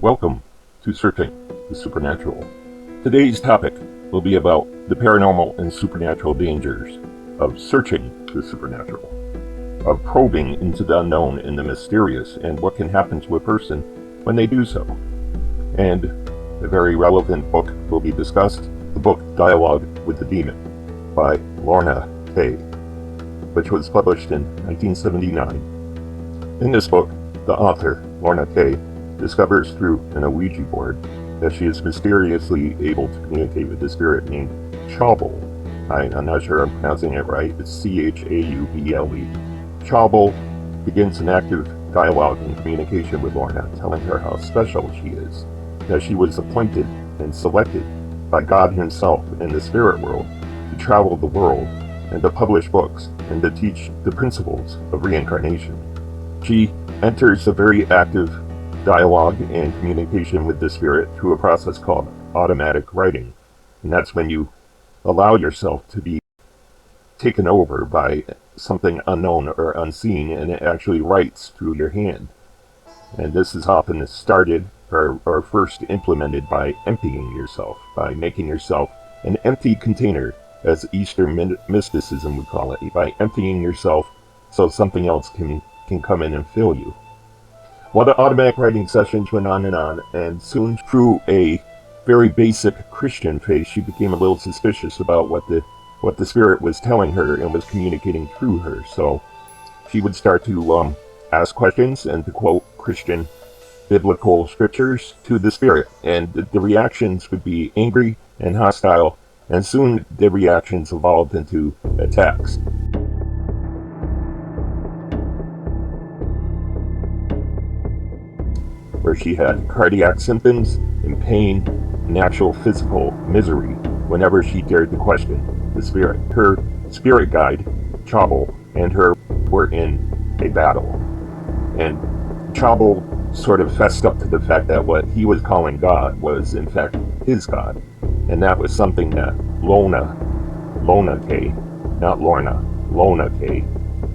Welcome to Searching the Supernatural. Today's topic will be about the paranormal and supernatural dangers of searching the supernatural, of probing into the unknown and the mysterious, and what can happen to a person when they do so. And a very relevant book will be discussed, the book Dialogue with the Demon by Lorna Kay, which was published in 1979. In this book, the author, Lorna Kay, discovers through an Ouija board that she is mysteriously able to communicate with a spirit named Chaubel. I'm not sure I'm pronouncing it right. It's Chauble. Chaubel begins an active dialogue and communication with Lorna, telling her how special she is, that she was appointed and selected by God himself in the spirit world to travel the world and to publish books and to teach the principles of reincarnation. She enters a very active dialogue and communication with the spirit through a process called automatic writing. And that's when you allow yourself to be taken over by something unknown or unseen, and it actually writes through your hand. And this is often started or first implemented by emptying yourself, by making yourself an empty container, as Eastern mysticism would call it, by emptying yourself so something else can come in and fill you. Well, the automatic writing sessions went on, and soon, through a very basic Christian faith, she became a little suspicious about what the spirit was telling her and was communicating through her. So she would start to ask questions and to quote Christian biblical scriptures to the spirit, and the reactions would be angry and hostile, and soon the reactions evolved into attacks. Where she had cardiac symptoms and pain and actual physical misery whenever she dared to question the spirit. Her spirit guide, Chaubel, and her were in a battle. And Chaubel sort of fessed up to the fact that what he was calling God was in fact his God. And that was something that Lorna Kay, not Lorna, Lorna Kay,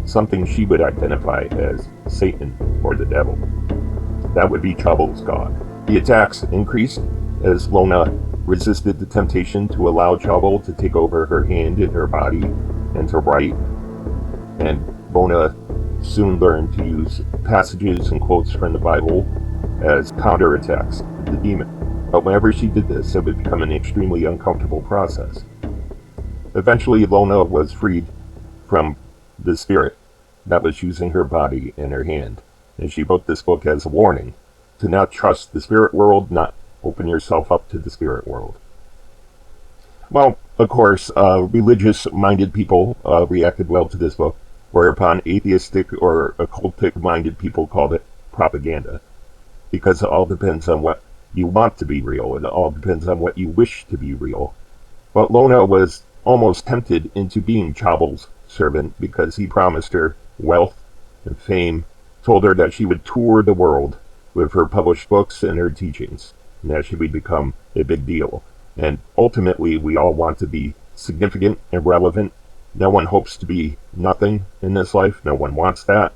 something she would identify as Satan or the devil. That would be Chaubel's God. The attacks increased as Lorna resisted the temptation to allow Chaubel to take over her hand and her body and to write. And Lorna soon learned to use passages and quotes from the Bible as counterattacks to the demon. But whenever she did this, it would become an extremely uncomfortable process. Eventually, Lorna was freed from the spirit that was using her body and her hand. And she wrote this book as a warning to not trust the spirit world, not open yourself up to the spirit world. Well, of course, religious-minded people reacted well to this book, whereupon atheistic or occultic-minded people called it propaganda, because it all depends on what you want to be real. It all depends on what you wish to be real. But Lorna was almost tempted into being Chaubel's servant because he promised her wealth and fame, told her that she would tour the world with her published books and her teachings, and that she would become a big deal. And ultimately, we all want to be significant and relevant. No one hopes to be nothing in this life. No one wants that.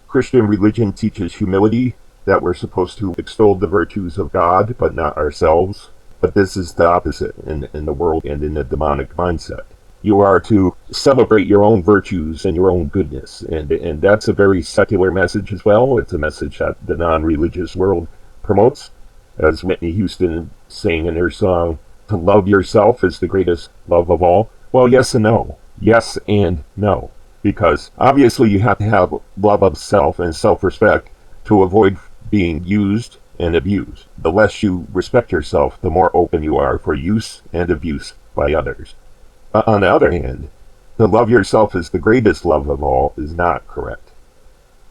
Christian religion teaches humility, that we're supposed to extol the virtues of God, but not ourselves. But this is the opposite in the world and in the demonic mindset. You are to celebrate your own virtues and your own goodness. And that's a very secular message as well. It's a message that the non-religious world promotes. As Whitney Houston sang in her song, to love yourself is the greatest love of all. Well, yes and no. Yes and no. Because obviously you have to have love of self and self-respect to avoid being used and abused. The less you respect yourself, the more open you are for use and abuse by others. On the other hand, to love yourself as the greatest love of all is not correct.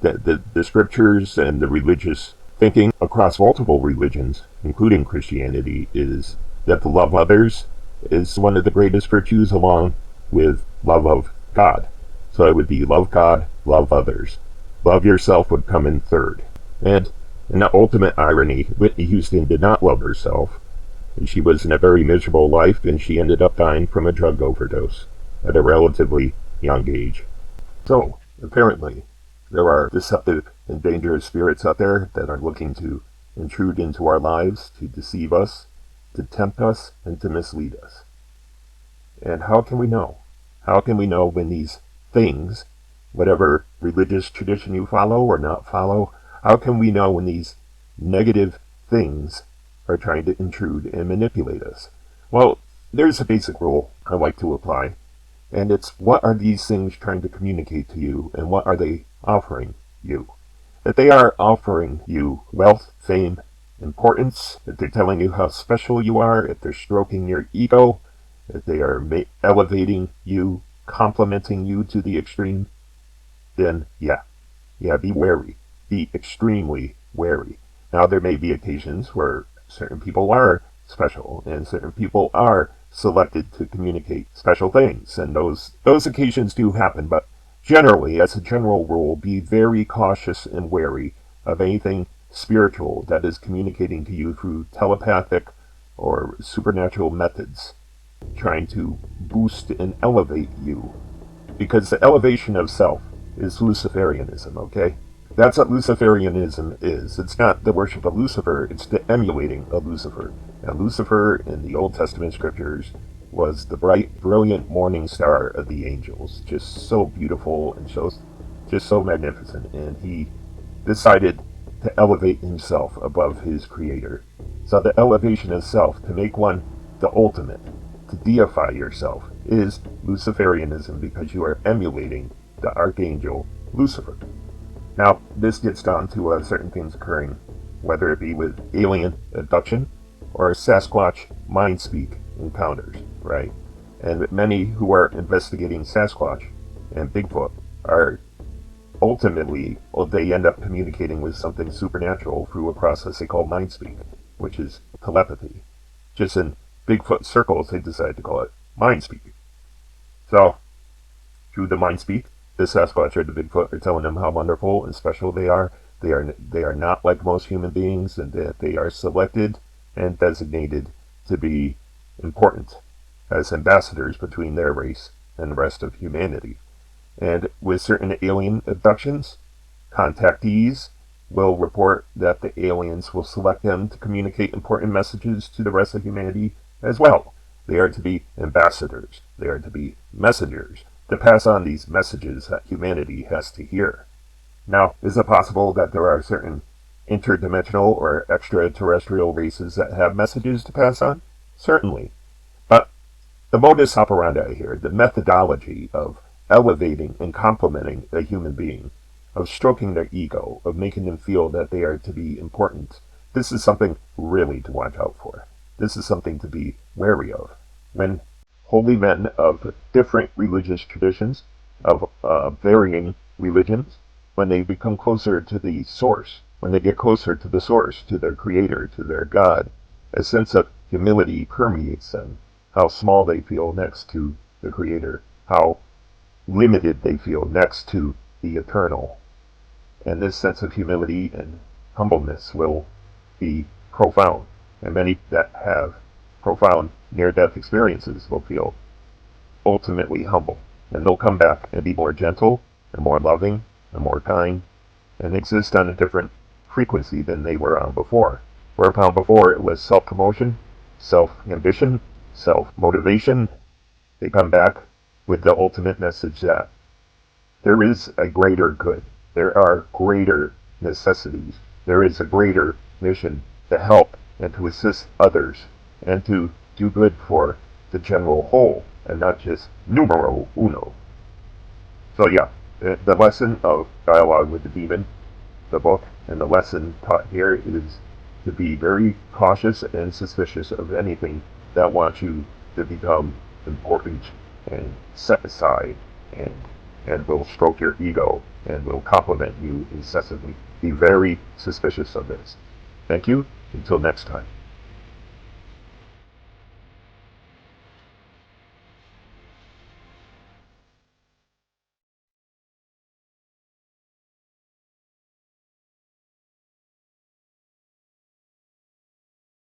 The scriptures and the religious thinking across multiple religions, including Christianity, is that to love others is one of the greatest virtues, along with love of God. So it would be love God, love others. Love yourself would come in third. And in the ultimate irony, Whitney Houston did not love herself. She was in a very miserable life, and she ended up dying from a drug overdose at a relatively young age. So, apparently, there are deceptive and dangerous spirits out there that are looking to intrude into our lives to deceive us, to tempt us, and to mislead us. And how can we know? How can we know when these things, whatever religious tradition you follow or not follow, how can we know when these negative things are trying to intrude and manipulate us? Well, there's a basic rule I like to apply, and it's what are these things trying to communicate to you, and what are they offering you? That they are offering you wealth, fame, importance, that they're telling you how special you are, if they're stroking your ego, if they are elevating you, complimenting you to the extreme, then yeah, be wary. Be extremely wary. Now, there may be occasions where certain people are special and certain people are selected to communicate special things, and those occasions do happen, but generally, as a general rule, be very cautious and wary of anything spiritual that is communicating to you through telepathic or supernatural methods, trying to boost and elevate you. Because the elevation of self is Luciferianism, okay? That's what Luciferianism is. It's not the worship of Lucifer, it's the emulating of Lucifer. And Lucifer in the Old Testament scriptures was the bright, brilliant morning star of the angels. Just so beautiful and just so magnificent. And he decided to elevate himself above his creator. So the elevation of self, to make one the ultimate, to deify yourself, is Luciferianism, because you are emulating the archangel Lucifer. Now, this gets down to certain things occurring, whether it be with alien abduction or Sasquatch mind speak encounters, right? And many who are investigating Sasquatch and Bigfoot are ultimately, well, they end up communicating with something supernatural through a process they call mind speak, which is telepathy. Just in Bigfoot circles, they decided to call it mind speak. So, through the mind speak, the Sasquatch or the Bigfoot are telling them how wonderful and special they are. They are not like most human beings, and that they are selected and designated to be important as ambassadors between their race and the rest of humanity. And with certain alien abductions, contactees will report that the aliens will select them to communicate important messages to the rest of humanity as well. They are to be ambassadors. They are to be messengers to pass on these messages that humanity has to hear. Now, is it possible that there are certain interdimensional or extraterrestrial races that have messages to pass on? Certainly. But the modus operandi here, the methodology of elevating and complimenting a human being, of stroking their ego, of making them feel that they are to be important, this is something really to watch out for. This is something to be wary of. When holy men of different religious traditions, of varying religions, when they become closer to the source, when they get closer to the source, to their creator, to their God, a sense of humility permeates them. How small they feel next to the creator, how limited they feel next to the eternal. And this sense of humility and humbleness will be profound. And many that have profound near-death experiences will feel ultimately humble. And they'll come back and be more gentle and more loving and more kind and exist on a different frequency than they were on before. Whereupon before it was self-promotion, self-ambition, self-motivation. They come back with the ultimate message that there is a greater good. There are greater necessities. There is a greater mission to help and to assist others and to do good for the general whole and not just numero uno. So yeah, the lesson of Dialogue with the Demon, the book, and the lesson taught here is to be very cautious and suspicious of anything that wants you to become important and set aside and will stroke your ego and will compliment you incessantly. Be very suspicious of this. Thank you. Until next time.